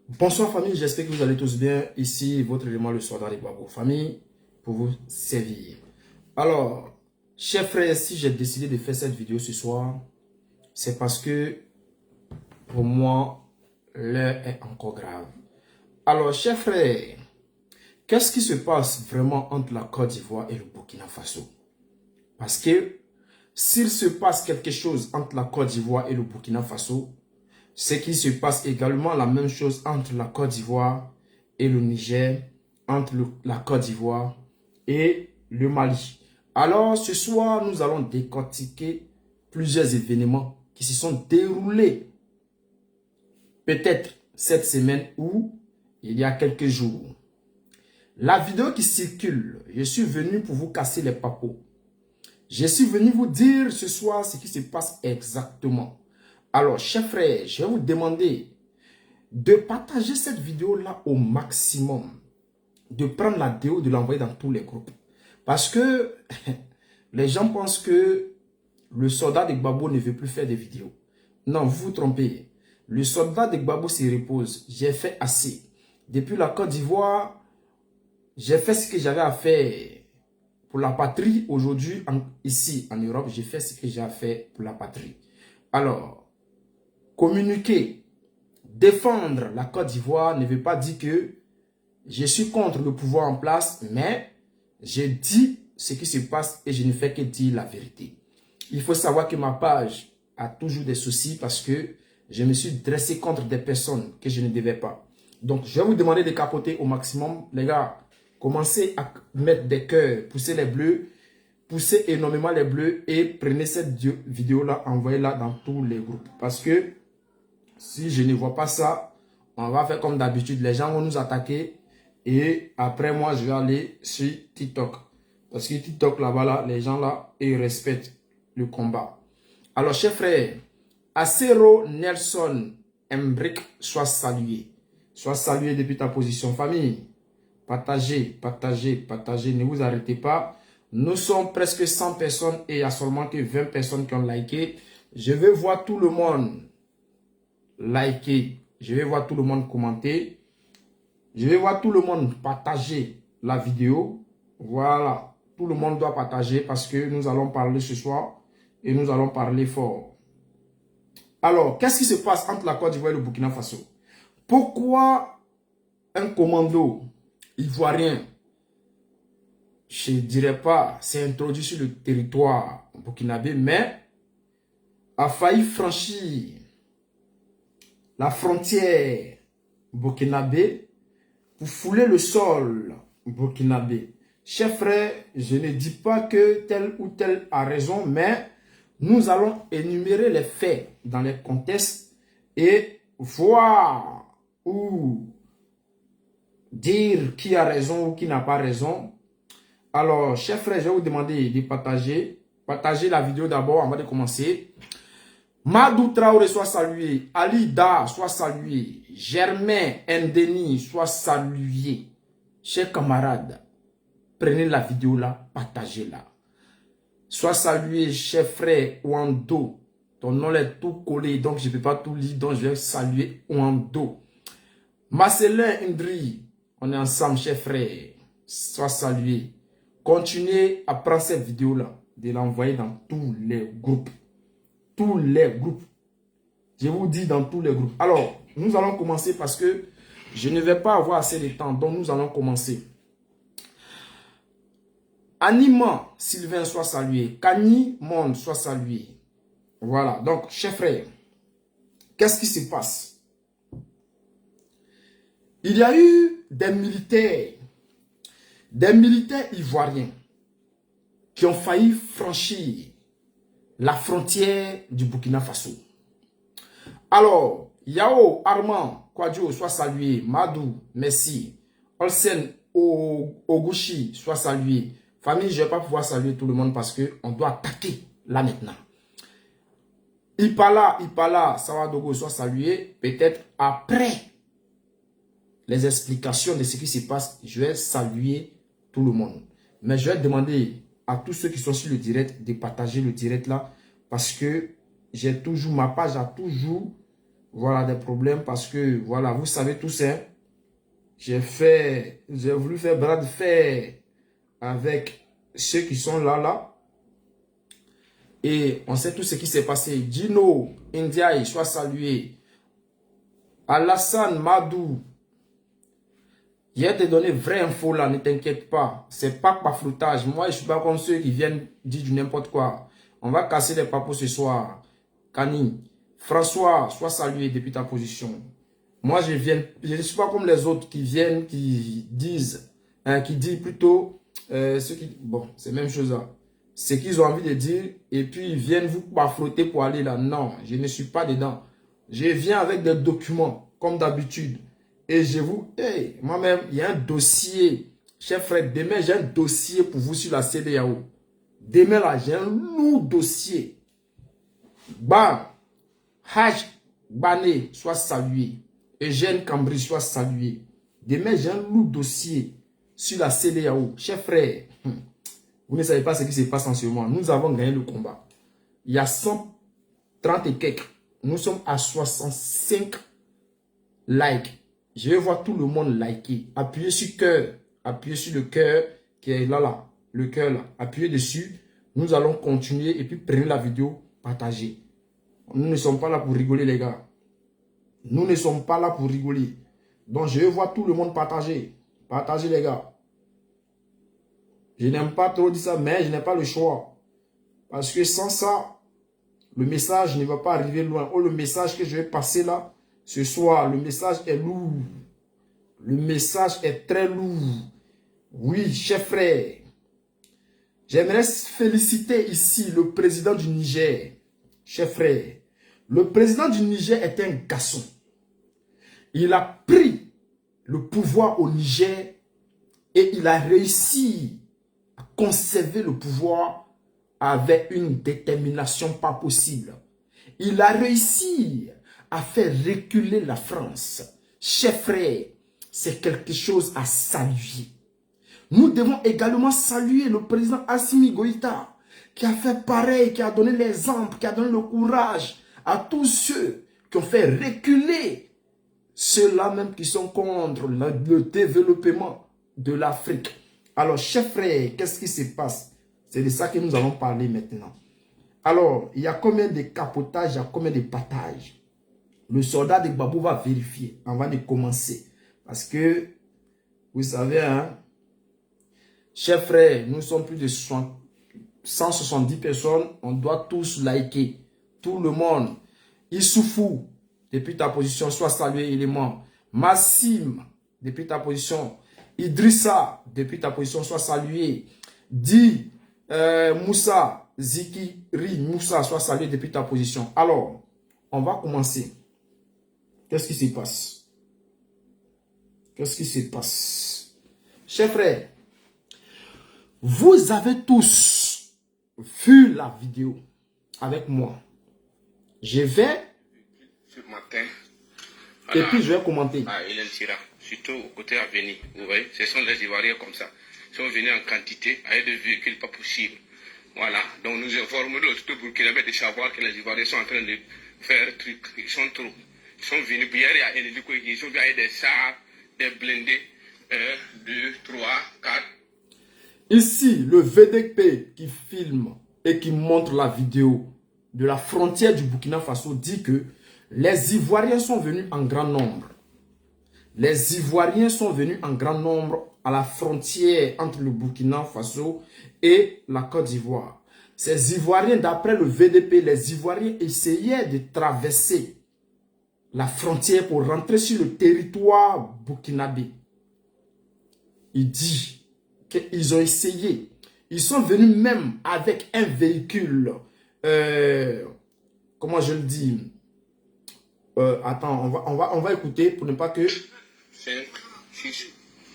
Bonsoir famille, j'espère que vous allez tous bien. Ici, votre élément le soir dans les Gbagbo. Famille, pour vous servir. Alors, chers frères, si j'ai décidé de faire cette vidéo ce soir, c'est parce que pour moi, l'heure est encore grave. Alors, chers frères, qu'est-ce qui se passe vraiment entre la Côte d'Ivoire et le Burkina Faso? Parce que s'il se passe quelque chose entre la Côte d'Ivoire et le Burkina Faso, c'est qu'il se passe également la même chose entre la Côte d'Ivoire et le Niger, entre la Côte d'Ivoire et le Mali. Alors, ce soir, nous allons décortiquer plusieurs événements qui se sont déroulés peut-être cette semaine ou il y a quelques jours. La vidéo qui circule, je suis venu pour vous casser les papos. Je suis venu vous dire ce soir ce qui se passe exactement. Alors, chers frères, je vais vous demander de partager cette vidéo-là au maximum. De prendre la vidéo, de l'envoyer dans tous les groupes. Parce que les gens pensent que le soldat de Gbagbo ne veut plus faire des vidéos. Non, vous vous trompez. Le soldat de Gbagbo se repose. J'ai fait assez. Depuis la Côte d'Ivoire, j'ai fait ce que j'avais à faire pour la patrie. Aujourd'hui, ici en Europe, j'ai fait ce que j'ai à faire pour la patrie. Alors, communiquer, défendre la Côte d'Ivoire ne veut pas dire que je suis contre le pouvoir en place, mais je dis ce qui se passe et je ne fais que dire la vérité. Il faut savoir que ma page a toujours des soucis parce que je me suis dressé contre des personnes que je ne devais pas. Donc, je vais vous demander de capoter au maximum. Les gars, commencez à mettre des cœurs, poussez les bleus, poussez énormément les bleus et prenez cette vidéo-là, envoyez-la dans tous les groupes. Parce que si je ne vois pas ça, on va faire comme d'habitude. Les gens vont nous attaquer. Et après, moi, je vais aller sur TikTok. Parce que TikTok, là-bas, là, les gens, là, ils respectent le combat. Alors, chers frères, Acero Nelson Embrick, sois salué. Sois salué depuis ta position. Famille, partagez, partagez, partagez. Ne vous arrêtez pas. Nous sommes presque 100 personnes et il n'y a seulement que 20 personnes qui ont liké. Je veux voir tout le monde liker. Je vais voir tout le monde commenter. Je vais voir tout le monde partager la vidéo. Voilà. Tout le monde doit partager parce que nous allons parler ce soir et nous allons parler fort. Alors, qu'est-ce qui se passe entre la Côte d'Ivoire et le Burkina Faso? Pourquoi un commando ivoirien, je ne dirais pas, s'est introduit sur le territoire burkinabé, mais a failli franchir la frontière burkinabé pour fouler le sol burkinabé? Chers frères, je ne dis pas que tel ou tel a raison, mais nous allons énumérer les faits dans les contextes et voir ou dire qui a raison ou qui n'a pas raison. Alors, chers frères, je vais vous demander de partager. Partagez la vidéo d'abord avant de commencer. Madou Traoré soit salué, Ali Da soit salué, Germain Ndeni soit salué. Chers camarades, prenez la vidéo là, partagez-la. Soit salué, cher frère Wando. Ton nom est tout collé, donc je ne peux pas tout lire, donc je vais saluer Wando. Marcelin Indri, on est ensemble, cher frère. Soit salué. Continuez à prendre cette vidéo là, de l'envoyer dans tous les groupes. Tous les groupes. Je vous dis dans tous les groupes. Alors, nous allons commencer parce que je ne vais pas avoir assez de temps. Donc, nous allons commencer. Anima Sylvain soit salué. Kani Monde soit salué. Voilà. Donc, chers frères, qu'est-ce qui se passe? Il y a eu des militaires ivoiriens qui ont failli franchir la frontière du Burkina Faso. Alors, Yao Armand Kwadjo soit salué. Madou, merci. Olsen Oguchi soit salué. Famille, je ne vais pas pouvoir saluer tout le monde parce qu'on doit attaquer là maintenant. Ipala, Sawadogo soit salué. Peut-être après les explications de ce qui se passe, je vais saluer tout le monde. Mais je vais demander à tous ceux qui sont sur le direct de partager le direct là parce que j'ai toujours, ma page a toujours voilà, des problèmes parce que, voilà, vous savez tous, hein, j'ai voulu faire bras de fer avec ceux qui sont là. Et on sait tout ce qui s'est passé. Dino, Ndiaye, soit salué. Alassane Madou, je vais te donner vraie info là, ne t'inquiète pas. C'est pas pafloutage. Moi, je suis pas comme ceux qui viennent dire du n'importe quoi. On va casser les papos ce soir. Kani, François, sois salué depuis ta position. Moi, je ne suis pas comme les autres qui viennent, qui disent, qui disent plutôt, bon, c'est la même chose là. Ce qu'ils ont envie de dire, et puis ils viennent vous paflouter pour aller là. Non, je ne suis pas dedans. Je viens avec des documents, comme d'habitude. Et je vous... Hey, moi-même, il y a un dossier. Chef frère, demain, j'ai un dossier pour vous sur la CEDEAO. Demain, là, j'ai un lourd dossier. Bam. Haj Bané, soit salué. Eugène Cambry, soit salué. Demain, j'ai un lourd dossier sur la CEDEAO. Chef frère, vous ne savez pas ce qui se passe en ce moment. Nous avons gagné le combat. Il y a 130 et quelques. Nous sommes à 65 likes. Je vais voir tout le monde liker. Appuyez sur cœur. Appuyez sur le cœur qui est là. Le cœur là. Appuyez dessus. Nous allons continuer et puis prenez la vidéo, partagez. Nous ne sommes pas là pour rigoler les gars. Nous ne sommes pas là pour rigoler. Donc je vais voir tout le monde partager. Partagez les gars. Je n'aime pas trop dire ça, mais je n'ai pas le choix. Parce que sans ça, le message ne va pas arriver loin. Oh, le message que je vais passer là, ce soir, le message est lourd. Le message est très lourd. Oui, chers frères. J'aimerais féliciter ici le président du Niger. Chers frères, le président du Niger est un garçon. Il a pris le pouvoir au Niger et il a réussi à conserver le pouvoir avec une détermination pas possible. Il a réussi à faire reculer la France. Chers frères, c'est quelque chose à saluer. Nous devons également saluer le président Assimi Goïta, qui a fait pareil, qui a donné l'exemple, qui a donné le courage à tous ceux qui ont fait reculer ceux-là même qui sont contre le développement de l'Afrique. Alors, chers frères, qu'est-ce qui se passe? C'est de ça que nous allons parler maintenant. Alors, il y a combien de capotages, il y a combien de partages? Le soldat de Gbagbo va vérifier avant de commencer. Parce que, vous savez, hein, chers frères, nous sommes plus de 170 personnes. On doit tous liker. Tout le monde. Issoufou, depuis ta position, sois salué, élément. Massim, depuis ta position. Idrissa, depuis ta position, sois salué. Di Moussa, Zikiri Moussa, sois salué depuis ta position. Alors, on va commencer. Qu'est-ce qui se passe? Qu'est-ce qui se passe? Chers frères, vous avez tous vu la vidéo avec moi. Je vais ce matin. Et puis je vais commenter. Ah, il tira, surtout au côté avenir. Vous voyez, ce sont les Ivoiriens comme ça. Ils sont venus en quantité avec des véhicules pas possibles. Voilà. Donc nous informons l'autorité burkinabé de savoir que les Ivoiriens sont en train de faire truc. Ils sont trop. Ils sont venus hier, ils sont venus avec des chars, des blindés. 1, 2, 3, 4. Ici, le VDP qui filme et qui montre la vidéo de la frontière du Burkina Faso dit que les Ivoiriens sont venus en grand nombre. Les Ivoiriens sont venus en grand nombre à la frontière entre le Burkina Faso et la Côte d'Ivoire. Ces Ivoiriens, d'après le VDP, les Ivoiriens essayaient de traverser la frontière pour rentrer sur le territoire burkinabé. Il dit qu'ils ont essayé. Ils sont venus même avec un véhicule. Comment je le dis? Attends, on va écouter pour ne pas que... 5, 6,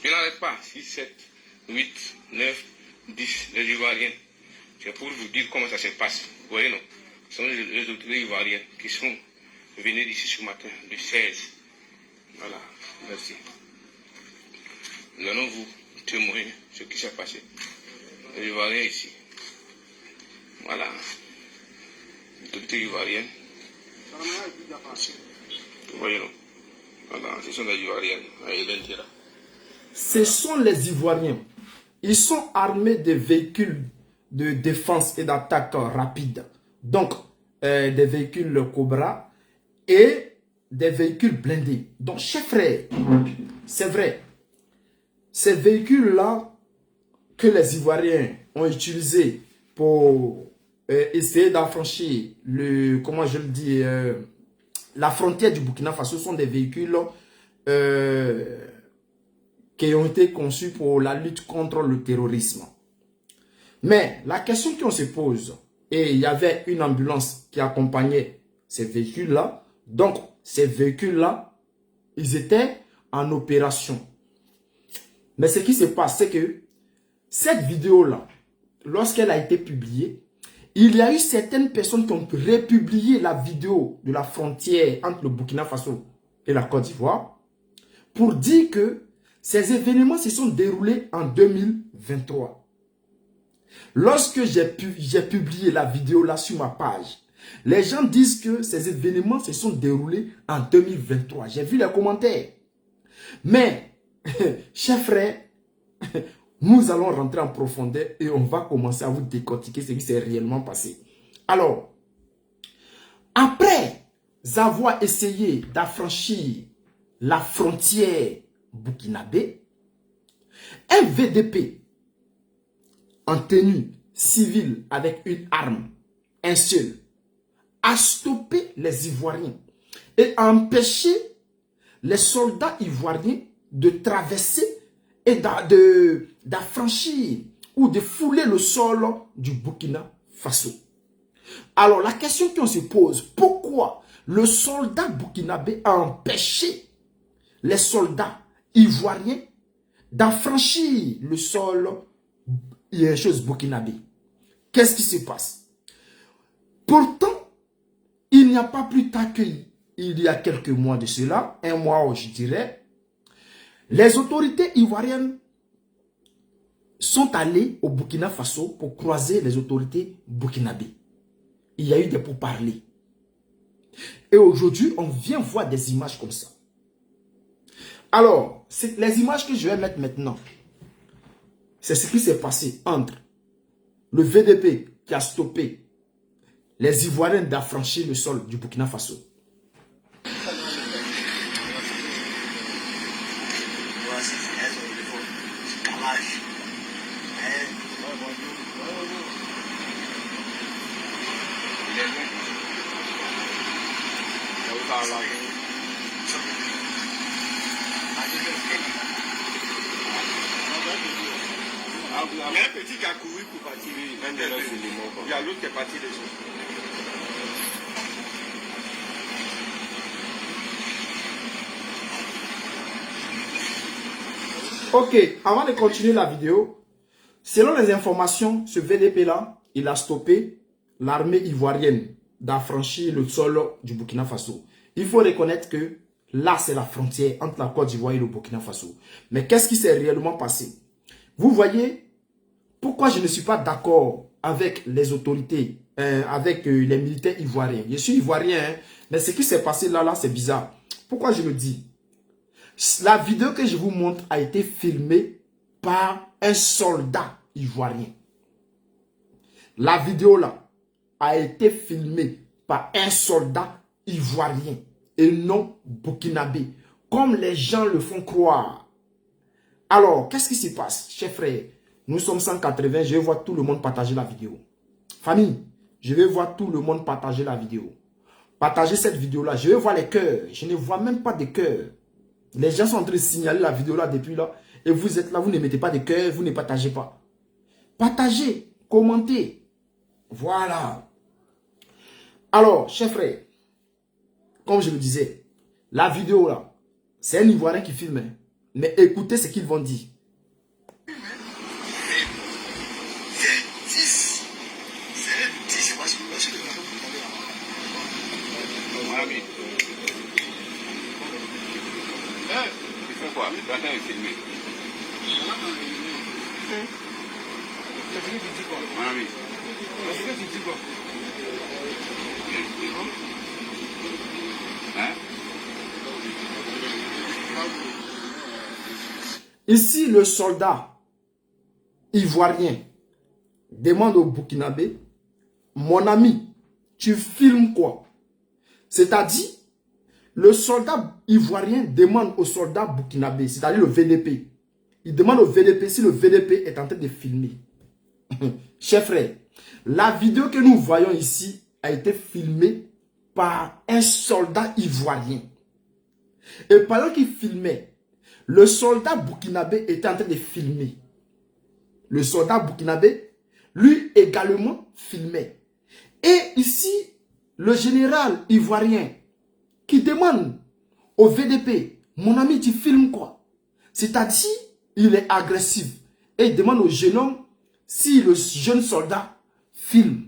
je n'arrête pas. 6, 7, 8, 9, 10, les Ivoiriens. C'est pour vous dire comment ça se passe. Vous voyez, non? Ce sont les autorités ivoiriens qui sont venus ici ce matin, le 16. Voilà, merci. Nous allons vous témoigner ce qui s'est passé. Les Ivoiriens ici. Voilà. Les autorités ivoiriennes. Voyez, non. Voilà, ce sont les Ivoiriens. Ce sont les Ivoiriens. Ils sont armés de véhicules de défense et d'attaque rapide. Donc, des véhicules Cobra et des véhicules blindés. Donc, chers frères, c'est vrai. Ces véhicules-là que les Ivoiriens ont utilisés pour essayer d'affranchir comment je le dis, la frontière du Burkina Faso sont des véhicules qui ont été conçus pour la lutte contre le terrorisme. Mais la question qu'on se pose, et il y avait une ambulance qui accompagnait ces véhicules-là, donc ces véhicules-là, ils étaient en opération. Mais ce qui se passe, c'est que cette vidéo-là, lorsqu'elle a été publiée, il y a eu certaines personnes qui ont republié la vidéo de la frontière entre le Burkina Faso et la Côte d'Ivoire pour dire que ces événements se sont déroulés en 2023. Lorsque j'ai publié la vidéo là sur ma page, les gens disent que ces événements se sont déroulés en 2023. J'ai vu les commentaires. Mais, chers frères, nous allons rentrer en profondeur et on va commencer à vous décortiquer ce qui s'est réellement passé. Alors, après avoir essayé d'affranchir la frontière burkinabé, un VDP en tenue civile avec une arme, un seul, a stoppé les Ivoiriens et a empêché les soldats ivoiriens de traverser et d'affranchir ou de fouler le sol du Burkina Faso. Alors la question qu'on se pose, pourquoi le soldat burkinabé a empêché les soldats ivoiriens d'affranchir le sol burkinabé? Qu'est-ce qui se passe? Pourtant, il n'y a pas plus tard qu'il y a quelques mois de cela, un mois je dirais, les autorités ivoiriennes sont allées au Burkina Faso pour croiser les autorités burkinabées. Il y a eu des pourparlers. Et aujourd'hui, on vient voir des images comme ça. Alors, les images que je vais mettre maintenant, c'est ce qui s'est passé entre le VDP qui a stoppé les Ivoiriens d'affranchir le sol du Burkina Faso. Il y a un petit qui a couru pour partir. Il y a l'autre qui est parti déjà. Ok, avant de continuer la vidéo, selon les informations, ce VDP-là, il a stoppé l'armée ivoirienne d'affranchir le sol du Burkina Faso. Il faut reconnaître que là, c'est la frontière entre la Côte d'Ivoire et le Burkina Faso. Mais qu'est-ce qui s'est réellement passé? Vous voyez pourquoi je ne suis pas d'accord avec les autorités, avec les militaires ivoiriens. Je suis ivoirien, hein, mais ce qui s'est passé là, c'est bizarre. Pourquoi je le dis? La vidéo que je vous montre a été filmée par un soldat ivoirien. La vidéo là a été filmée par un soldat ivoirien et non burkinabé, comme les gens le font croire. Alors, qu'est-ce qui se passe, chers frères? Nous sommes 180, je vais voir tout le monde partager la vidéo. Famille, je vais voir tout le monde partager la vidéo. Partagez cette vidéo-là, je vais voir les cœurs. Je ne vois même pas de cœurs. Les gens sont en train de signaler la vidéo là depuis là. Et vous êtes là, vous ne mettez pas de cœur, vous ne partagez pas. Partagez, commentez. Voilà. Alors, chers frères, comme je le disais, la vidéo là, c'est un Ivoirien qui filme. Mais écoutez ce qu'ils vont dire. Maintenant, il filme. Mon ami. Hein? Ici, le soldat ivoirien demande au Burkinabé, mon ami, tu filmes quoi? C'est-à-dire, le soldat ivoirien demande au soldat burkinabé, c'est-à-dire le VDP. Il demande au VDP si le VDP est en train de filmer. Chers frères, la vidéo que nous voyons ici a été filmée par un soldat ivoirien. Et pendant qu'il filmait, le soldat burkinabé était en train de filmer. Le soldat burkinabé, lui également, filmait. Et ici, le général ivoirien qui demande au VDP, mon ami, tu filmes quoi? C'est-à-dire, il est agressif. Et il demande au jeune homme si le jeune soldat filme.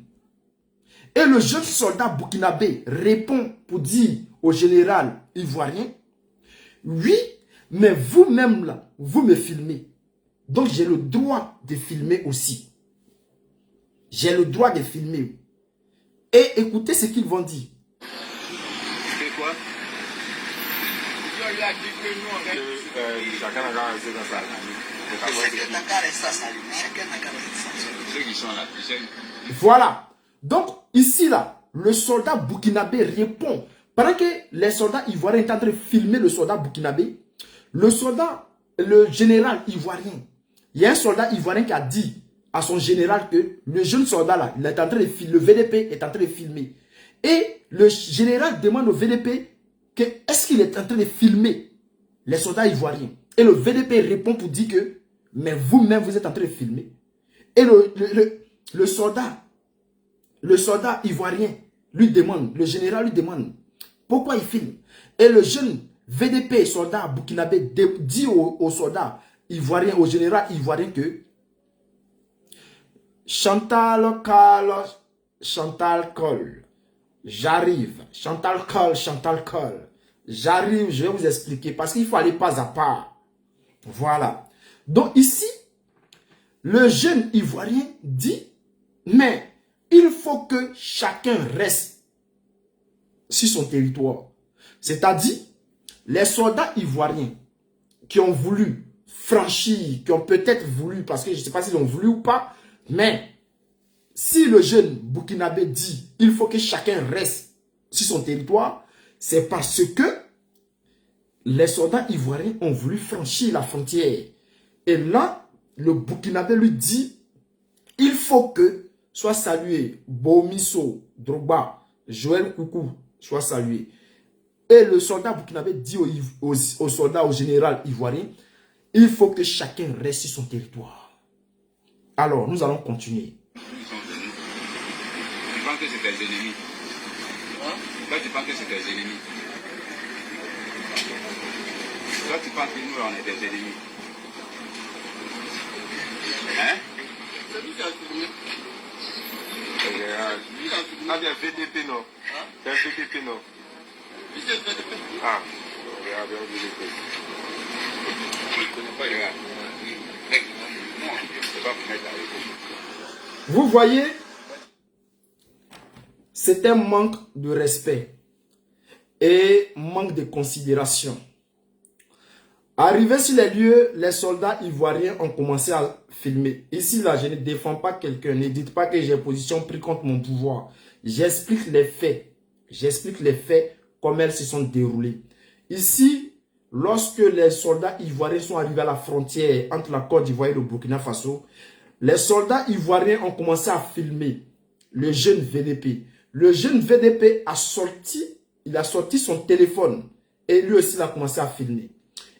Et le jeune soldat burkinabé répond pour dire au général ivoirien, oui, mais vous-même là, vous me filmez. Donc j'ai le droit de filmer aussi. J'ai le droit de filmer. Et écoutez ce qu'ils vont dire. C'est quoi? Il a dit que nous, on reste. Chacun n'a qu'à rester dans sa vie. Ceux qui sont là, voilà. Donc, ici, là, le soldat burkinabé répond. Pendant que les soldats ivoiriens étaient en train de filmer le soldat burkinabé, le général ivoirien, il y a un soldat ivoirien qui a dit à son général que le jeune soldat là, il est en train de filmer, le VDP est en train de filmer. Et le général demande au VDP que est-ce qu'il est en train de filmer les soldats ivoiriens. Et le VDP répond pour dire que mais vous-même vous êtes en train de filmer. Et le soldat ivoirien lui demande, le général lui demande pourquoi il filme. Et le jeune VDP soldat burkinabé dit au soldat ivoirien, au général ivoirien que Chantal Cole, j'arrive. Chantal Cole, j'arrive, je vais vous expliquer parce qu'il faut aller pas à pas. Voilà. Donc ici, le jeune ivoirien dit, mais il faut que chacun reste sur son territoire. C'est-à-dire, les soldats ivoiriens qui ont voulu franchir, qui ont peut-être voulu, parce que je ne sais pas s'ils ont voulu ou pas, mais si le jeune burkinabé dit, il faut que chacun reste sur son territoire, c'est parce que les soldats ivoiriens ont voulu franchir la frontière. Et là, le burkinabé lui dit, il faut que soit salué Bomiso, Drogba, Joël Koukou, soit salué. Et le soldat burkinabé dit au soldat, au général ivoirien, il faut que chacun reste sur son territoire. Alors, nous allons continuer. Tu penses que c'est tes ennemis? Toi, tu penses que c'est tes ennemis? Toi, tu penses que nous, on est des ennemis? Hein? C'est lui qui a filmé. Ah, bien, VDP, non? C'est un VDP, non? Oui, c'est VDP. Ah, regarde, VDP. Je ne connais pas, regarde. Non, je ne sais pas vous mettre avec vous. Vous voyez, c'est un manque de respect et manque de considération. Arrivés sur les lieux, les soldats ivoiriens ont commencé à filmer. Ici, là, je ne défends pas quelqu'un. Ne dites pas que j'ai position prise contre mon pouvoir. J'explique les faits. J'explique les faits comme elles se sont déroulées. Ici, lorsque les soldats ivoiriens sont arrivés à la frontière entre la Côte d'Ivoire et le Burkina Faso, les soldats ivoiriens ont commencé à filmer le jeune VDP. Le jeune VDP il a sorti son téléphone et lui aussi il a commencé à filmer.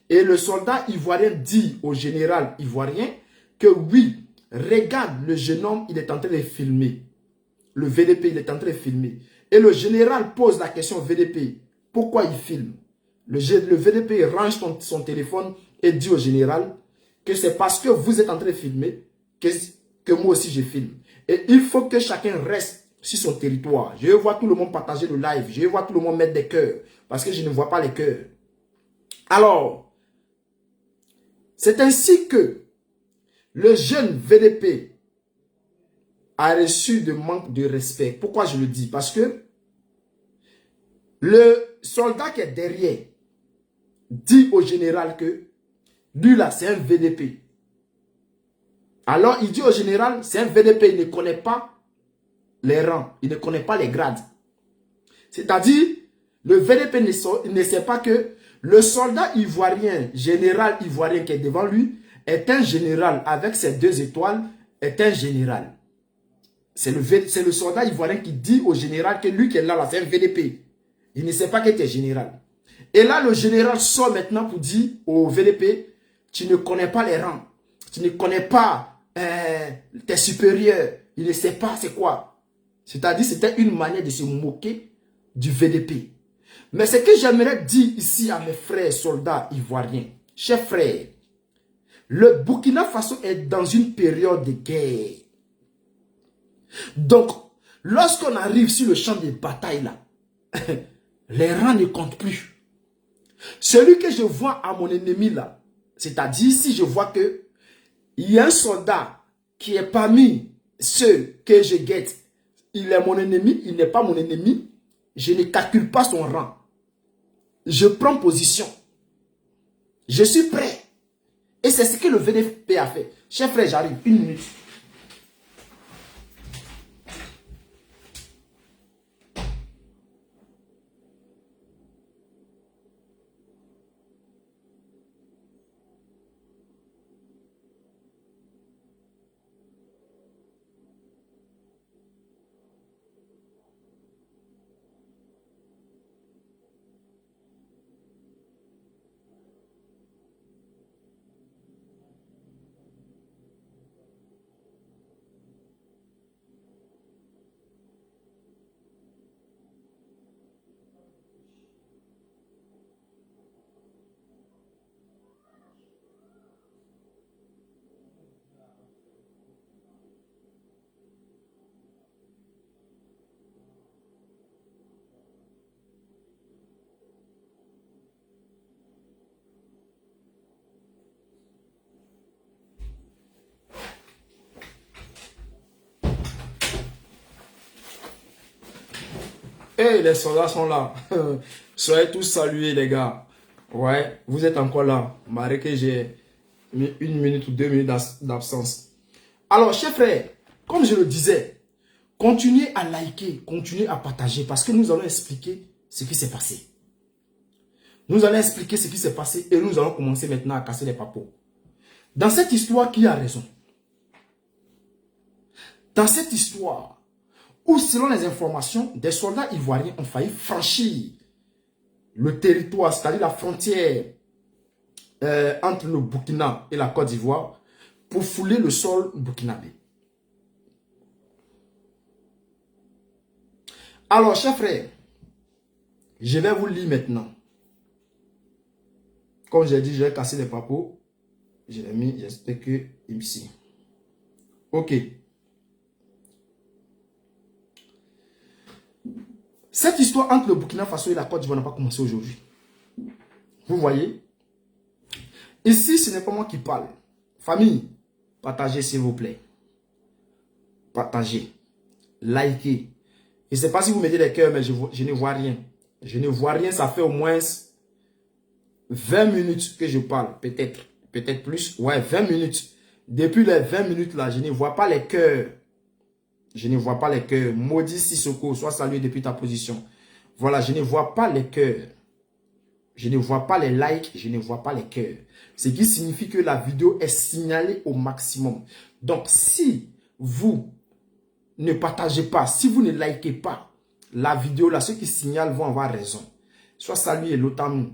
Et le soldat ivoirien dit au général ivoirien que oui, regarde le jeune homme, il est en train de filmer. Le VDP, il est en train de filmer. Et le général pose la question au VDP, pourquoi il filme? Le VDP range son téléphone et dit au général que c'est parce que vous êtes en train de filmer que moi aussi je filme. Et il faut que chacun reste sur son territoire. Je vois tout le monde partager le live. Je vois tout le monde mettre des cœurs. Parce que je ne vois pas les cœurs. Alors, c'est ainsi que le jeune VDP a reçu de manque de respect. Pourquoi je le dis? Parce que le soldat qui est derrière dit au général que Lui là, c'est un VDP. Alors, il dit au général, c'est un VDP, il ne connaît pas les rangs, il ne connaît pas les grades. C'est-à-dire, le VDP ne sait pas que le soldat ivoirien, général ivoirien qui est devant lui, est un général avec ses 2 étoiles, est un général. C'est le soldat ivoirien qui dit au général que lui qui est là, c'est un VDP. Il ne sait pas qu'il est général. Et là, le général sort maintenant pour dire au VDP, tu ne connais pas les rangs, tu ne connais pas tes supérieurs, il ne sait pas c'est quoi. C'est-à-dire, c'était une manière de se moquer du VDP. Mais ce que j'aimerais dire ici à mes frères soldats ivoiriens, chers frères, le Burkina Faso est dans une période de guerre. Donc, lorsqu'on arrive sur le champ de bataille là, les rangs ne comptent plus. Celui que je vois à mon ennemi là, c'est-à-dire si je vois que il y a un soldat qui est parmi ceux que je guette, il est mon ennemi, il n'est pas mon ennemi, je ne calcule pas son rang. Je prends position. Je suis prêt. Et c'est ce que le VDP a fait. Chef frère, j'arrive. 1 minute. Hey, les soldats sont là. Soyez tous salués, les gars. Ouais, vous êtes encore là. Malgré que j'ai mis 1 minute ou 2 minutes d'absence. Alors, chers frères, comme je le disais, continuez à liker, continuez à partager parce que nous allons expliquer ce qui s'est passé. Nous allons expliquer ce qui s'est passé et nous allons commencer maintenant à casser les papos. Dans cette histoire, qui a raison? Dans cette histoire, où selon les informations, des soldats ivoiriens ont failli franchir le territoire, c'est-à-dire la frontière entre le Burkina et la Côte d'Ivoire, pour fouler le sol burkinabé. Alors, chers frères, je vais vous lire maintenant. Comme j'ai dit, je vais casser les papos. Je l'ai mis, j'espère que ici. Ok. Cette histoire entre le Burkina Faso et la Côte d'Ivoire n'a pas commencé aujourd'hui. Vous voyez? Ici, ce n'est pas moi qui parle. Famille, partagez s'il vous plaît. Partagez. Likez. Je ne sais pas si vous mettez des cœurs, mais je ne vois rien. Je ne vois rien, ça fait au moins 20 minutes que je parle. Peut-être plus. Ouais, 20 minutes. Depuis les 20 minutes là, je ne vois pas les cœurs. Je ne vois pas les cœurs. Maudit Sissoko, sois salué depuis ta position. Voilà, je ne vois pas les cœurs. Je ne vois pas les likes, je ne vois pas les cœurs. Ce qui signifie que la vidéo est signalée au maximum. Donc, si vous ne partagez pas, si vous ne likez pas la vidéo, là, ceux qui signalent vont avoir raison. Sois salué, l'OTAN.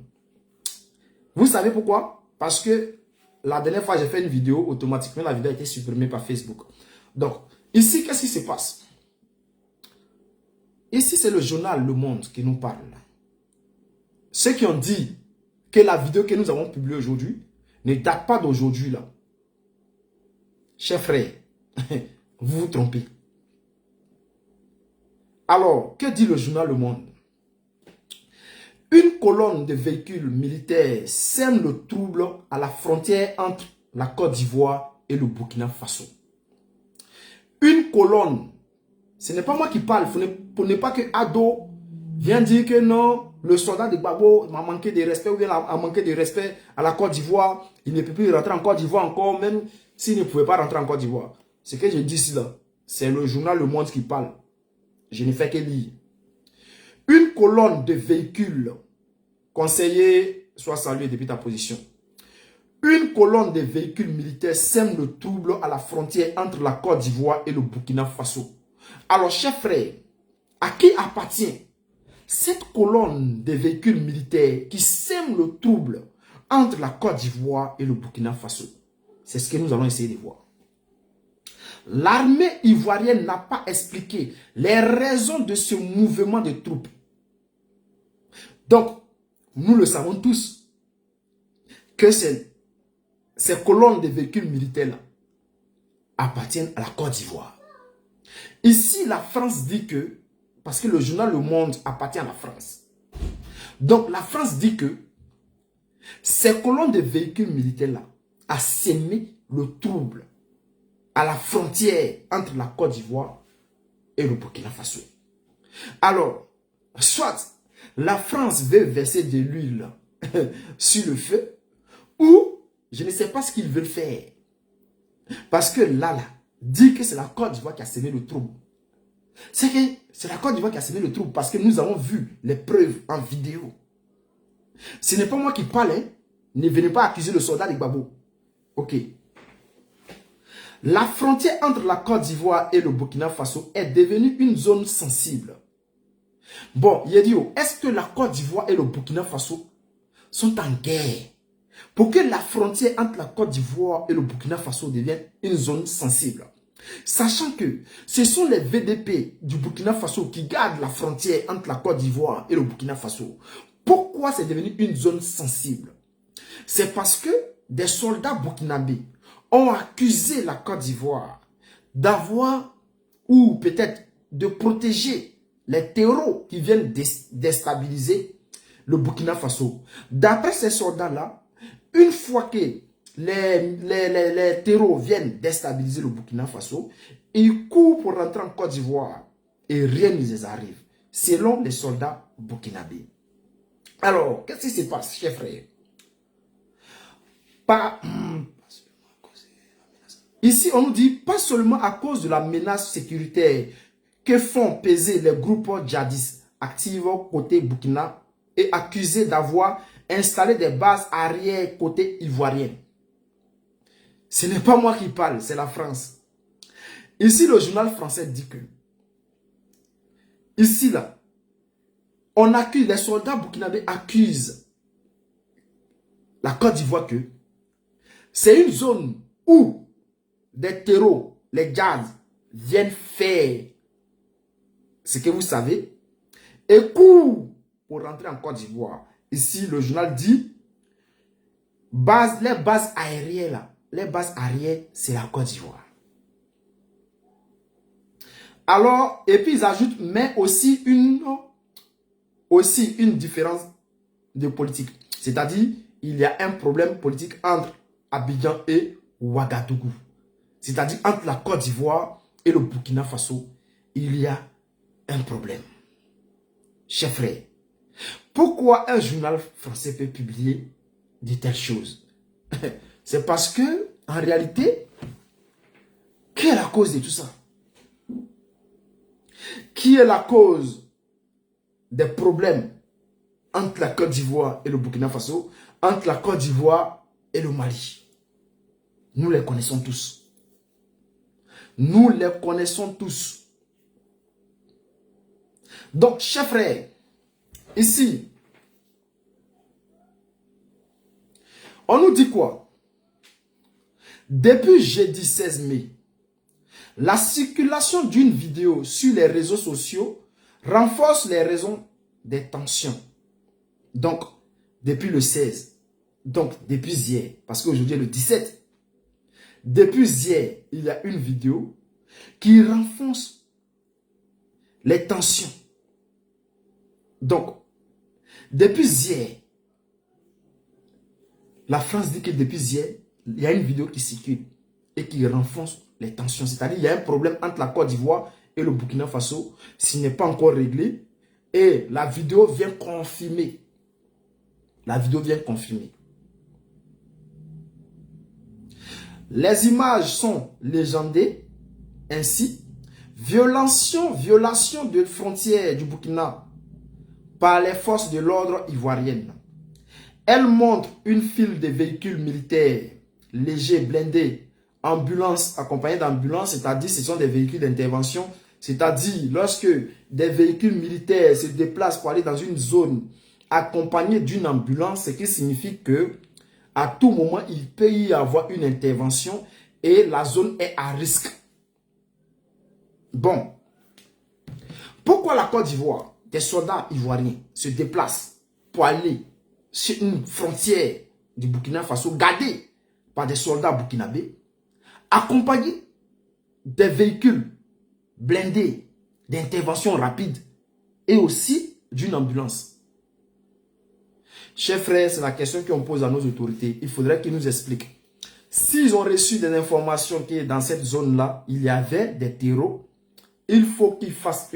Vous savez pourquoi? Parce que la dernière fois, j'ai fait une vidéo, automatiquement, la vidéo a été supprimée par Facebook. Donc, ici, qu'est-ce qui se passe? Ici, c'est le journal Le Monde qui nous parle. Ceux qui ont dit que la vidéo que nous avons publiée aujourd'hui ne date pas d'aujourd'hui là. Chers frères, vous vous trompez. Alors, que dit le journal Le Monde? Une colonne de véhicules militaires sème le trouble à la frontière entre la Côte d'Ivoire et le Burkina Faso. Une colonne. Ce n'est pas moi qui parle. Pour ne pas que Ado vienne dire que non, le soldat de Gbagbo m'a manqué de respect ou bien a manqué de respect à la Côte d'Ivoire. Il ne peut plus rentrer en Côte d'Ivoire encore, même s'il ne pouvait pas rentrer en Côte d'Ivoire. Ce que je dis ici là, c'est le journal Le Monde qui parle. Je ne fais que lire. Une colonne de véhicules, conseiller, sois salué depuis ta position. Une colonne de véhicules militaires sème le trouble à la frontière entre la Côte d'Ivoire et le Burkina Faso. Alors, chers frères, à qui appartient cette colonne de véhicules militaires qui sème le trouble entre la Côte d'Ivoire et le Burkina Faso? C'est ce que nous allons essayer de voir. L'armée ivoirienne n'a pas expliqué les raisons de ce mouvement de troupes. Donc, nous le savons tous que ces colonnes de véhicules militaires appartiennent à la Côte d'Ivoire. Ici, la France dit que, parce que le journal Le Monde appartient à la France. Donc, la France dit que ces colonnes de véhicules militaires-là a sémé le trouble à la frontière entre la Côte d'Ivoire et le Burkina Faso. Alors, soit la France veut verser de l'huile sur le feu, ou je ne sais pas ce qu'ils veulent faire. Parce que là, dit que c'est la Côte d'Ivoire qui a sémé le trouble. C'est que c'est la Côte d'Ivoire qui a sémé le trouble parce que nous avons vu les preuves en vidéo. Ce n'est pas moi qui parle, hein. Ne venez pas accuser le soldat de Gbagbo. Ok. La frontière entre la Côte d'Ivoire et le Burkina Faso est devenue une zone sensible. Bon, Yedio, est-ce que la Côte d'Ivoire et le Burkina Faso sont en guerre pour que la frontière entre la Côte d'Ivoire et le Burkina Faso devienne une zone sensible? Sachant que ce sont les VDP du Burkina Faso qui gardent la frontière entre la Côte d'Ivoire et le Burkina Faso. Pourquoi c'est devenu une zone sensible? C'est parce que des soldats burkinabés ont accusé la Côte d'Ivoire d'avoir ou peut-être de protéger les terreaux qui viennent déstabiliser le Burkina Faso. D'après ces soldats-là, une fois que les terreaux viennent déstabiliser le Burkina Faso, ils courent pour rentrer en Côte d'Ivoire et rien ne les arrive, selon les soldats burkinabés. Alors, qu'est-ce qui se passe, chers frères? Ici, on nous dit, pas seulement à cause de la menace sécuritaire que font peser les groupes djihadistes actifs côté Burkina et accusés d'avoir installé des bases arrière côté ivoirien. Ce n'est pas moi qui parle, c'est la France. Ici, le journal français dit que, ici, là, on accuse, les soldats burkinabés accusent la Côte d'Ivoire que c'est une zone où des terreaux, les jazz, viennent faire ce que vous savez et courent pour rentrer en Côte d'Ivoire. Ici, le journal dit, les bases aériennes, là, les bases arrière, c'est la Côte d'Ivoire. Alors, et puis ils ajoutent, mais aussi une différence de politique. C'est-à-dire, il y a un problème politique entre Abidjan et Ouagadougou. C'est-à-dire, entre la Côte d'Ivoire et le Burkina Faso, il y a un problème. Chers frères, pourquoi un journal français peut publier de telles choses? C'est parce que, en réalité, quelle est la cause de tout ça? Qui est la cause des problèmes entre la Côte d'Ivoire et le Burkina Faso, entre la Côte d'Ivoire et le Mali? Nous les connaissons tous. Nous les connaissons tous. Donc, chers frères, ici, on nous dit quoi? Depuis jeudi 16 mai, la circulation d'une vidéo sur les réseaux sociaux renforce les raisons des tensions. Donc, depuis le 16, donc depuis hier, parce qu'aujourd'hui est le 17, depuis hier, il y a une vidéo qui renforce les tensions. Donc, depuis hier, la France dit que depuis hier, il y a une vidéo qui circule et qui renforce les tensions. C'est-à-dire qu'il y a un problème entre la Côte d'Ivoire et le Burkina Faso. S'il n'est pas encore réglé, Et la vidéo vient confirmer. La vidéo vient confirmer. Les images sont légendées. Ainsi, violation de frontières du Burkina par les forces de l'ordre ivoiriennes. Elle montre une file de véhicules militaires légers, blindés, ambulances, accompagnés d'ambulances, c'est-à-dire ce sont des véhicules d'intervention, c'est-à-dire lorsque des véhicules militaires se déplacent pour aller dans une zone accompagnés d'une ambulance, ce qui signifie que à tout moment, il peut y avoir une intervention et la zone est à risque. Bon, pourquoi la Côte d'Ivoire, des soldats ivoiriens se déplacent pour aller sur une frontière du Burkina Faso gardée par des soldats burkinabés, accompagnés des véhicules blindés d'intervention rapide et aussi d'une ambulance? Chers frères, c'est la question qu'on pose à nos autorités. Il faudrait qu'ils nous expliquent. S'ils ont reçu des informations que dans cette zone-là, il y avait des terreaux, il faut qu'ils fassent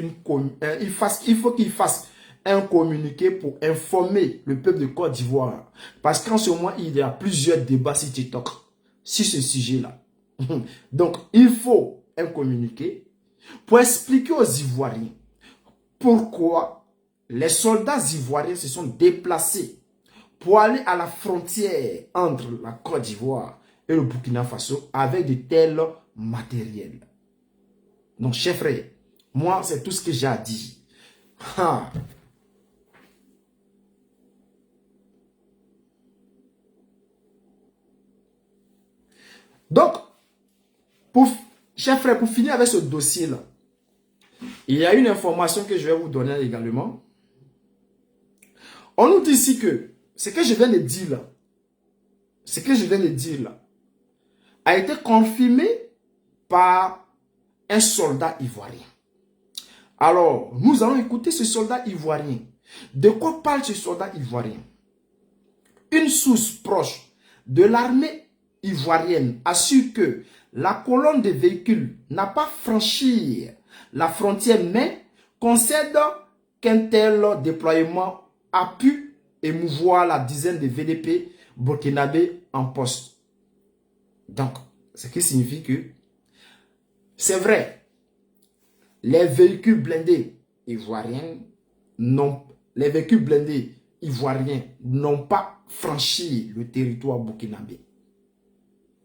un communiqué pour informer le peuple de Côte d'Ivoire. Parce qu'en ce moment, il y a plusieurs débats sur TikTok, sur ce sujet-là. Donc, il faut un communiqué pour expliquer aux Ivoiriens pourquoi les soldats ivoiriens se sont déplacés pour aller à la frontière entre la Côte d'Ivoire et le Burkina Faso avec de tels matériels. Donc, chers frères, moi, c'est tout ce que j'ai à dire. Ah. Donc, chers frères, pour finir avec ce dossier-là, il y a une information que je vais vous donner également. On nous dit ici que ce que je viens de dire là, a été confirmé par un soldat ivoirien. Alors, nous allons écouter ce soldat ivoirien. De quoi parle ce soldat ivoirien? Une source proche de l'armée ivoirienne assure que la colonne de véhicules n'a pas franchi la frontière, mais concède qu'un tel déploiement a pu émouvoir la dizaine de VDP burkinabés en poste. Donc, ce qui signifie que c'est vrai, les véhicules blindés ivoiriens n'ont pas franchi le territoire burkinabé.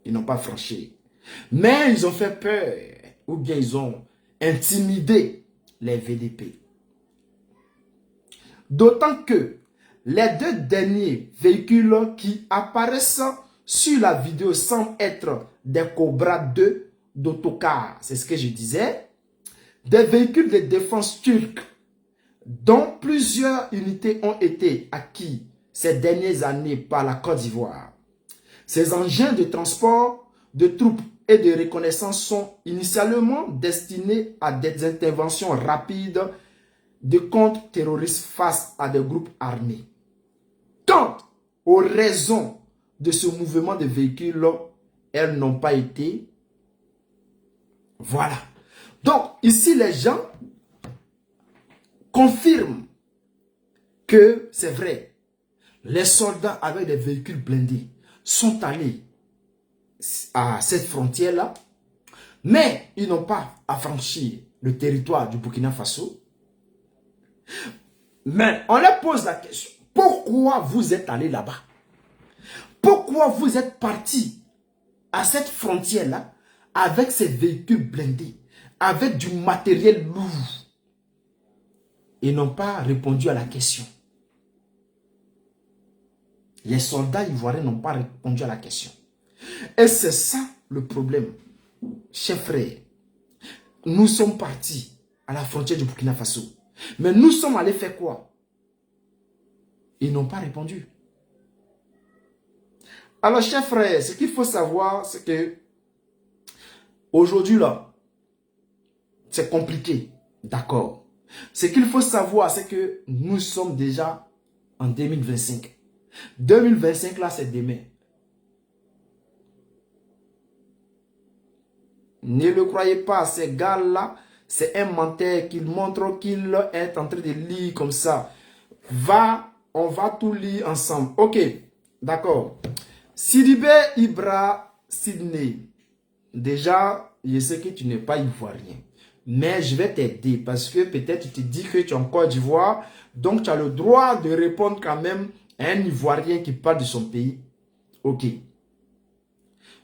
Ils n'ont pas franchi. Mais ils ont fait peur ou bien ils ont intimidé les VDP. D'autant que les deux derniers véhicules qui apparaissent sur la vidéo semblent être des Cobra 2 d'autocar. C'est ce que je disais. Des véhicules de défense turcs dont plusieurs unités ont été acquis ces dernières années par la Côte d'Ivoire. Ces engins de transport de troupes et de reconnaissance sont initialement destinés à des interventions rapides de contre-terroristes face à des groupes armés. Quant aux raisons de ce mouvement de véhicules, elles n'ont pas été. Voilà. Donc, ici, les gens confirment que c'est vrai. Les soldats avec des véhicules blindés sont allés à cette frontière-là, mais ils n'ont pas affranchi le territoire du Burkina Faso. Mais on leur pose la question, pourquoi vous êtes allés là-bas? Pourquoi vous êtes partis à cette frontière-là avec ces véhicules blindés, avec du matériel lourd? Ils n'ont pas répondu à la question. Les soldats ivoiriens n'ont pas répondu à la question. Et c'est ça le problème. Chers frères, nous sommes partis à la frontière du Burkina Faso. Mais nous sommes allés faire quoi? Ils n'ont pas répondu. Alors, chers frères, ce qu'il faut savoir, c'est que aujourd'hui, là, c'est compliqué. D'accord. Ce qu'il faut savoir, c'est que nous sommes déjà en 2025. 2025, là, c'est demain. Ne le croyez pas, ces gars-là, C'est un menteur qu'il montre qu'il est en train de lire comme ça. On va tout lire ensemble. Ok, d'accord. Sidibé Ibra Sydney. Déjà, je sais que tu n'es pas ivoirien. Mais je vais t'aider parce que peut-être tu te dis que tu es en Côte d'Ivoire. Donc, tu as le droit de répondre quand même à un Ivoirien qui parle de son pays. Ok.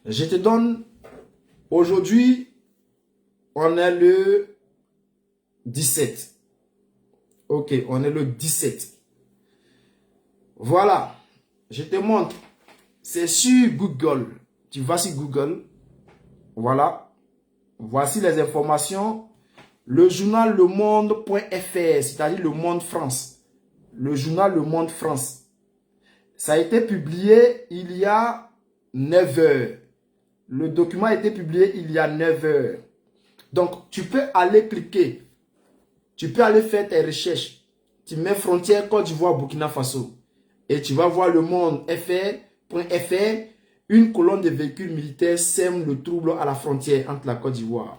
Je te donne, aujourd'hui, on est le 17. Ok, on est le 17. Voilà. Je te montre. C'est sur Google. Tu vas sur Google. Voilà. Voici les informations. Le journal Le Monde.fr, c'est-à-dire Le Monde France. Le journal Le Monde France. Ça a été publié il y a 9 heures. Le document a été publié il y a 9 heures. Donc, tu peux aller cliquer. Tu peux aller faire tes recherches. Tu mets frontière Côte d'Ivoire, Burkina Faso. Et tu vas voir Le Monde.fr. Une colonne de véhicules militaires sème le trouble à la frontière entre la Côte d'Ivoire.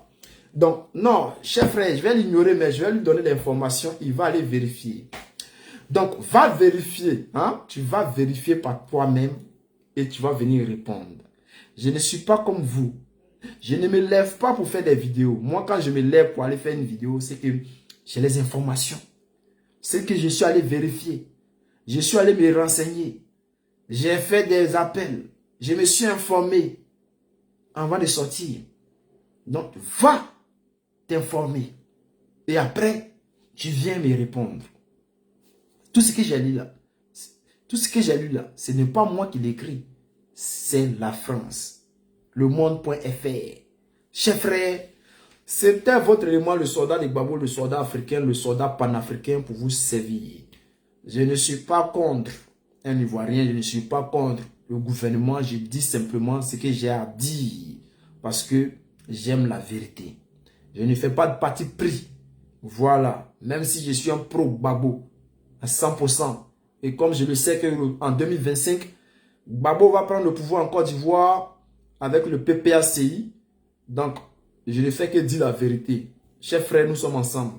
Donc, non, cher frère, je vais l'ignorer, mais je vais lui donner l'information. Il va aller vérifier. Donc, va vérifier. Hein? Tu vas vérifier par toi-même et tu vas venir répondre. Je ne suis pas comme vous. Je ne me lève pas pour faire des vidéos. Moi, quand je me lève pour aller faire une vidéo, c'est que j'ai les informations. C'est que je suis allé vérifier. Je suis allé me renseigner. J'ai fait des appels. Je me suis informé avant de sortir. Donc, va t'informer. Et après, tu viens me répondre. Tout ce que j'ai lu là, ce n'est pas moi qui l'écris. C'est la France. Le Monde.fr. Chers frères, c'était votre élément, le soldat de Gbagbo, le soldat africain, le soldat panafricain pour vous servir. Je ne suis pas contre un Ivoirien, je ne suis pas contre le gouvernement. Je dis simplement ce que j'ai à dire parce que j'aime la vérité. Je ne fais pas de parti pris. Voilà. Même si je suis un pro-Gbagbo à 100%. Et comme je le sais qu'en 2025, Gbagbo va prendre le pouvoir en Côte d'Ivoire avec le PPACI. Donc, je ne fais que dire la vérité. Chers frères, nous sommes ensemble.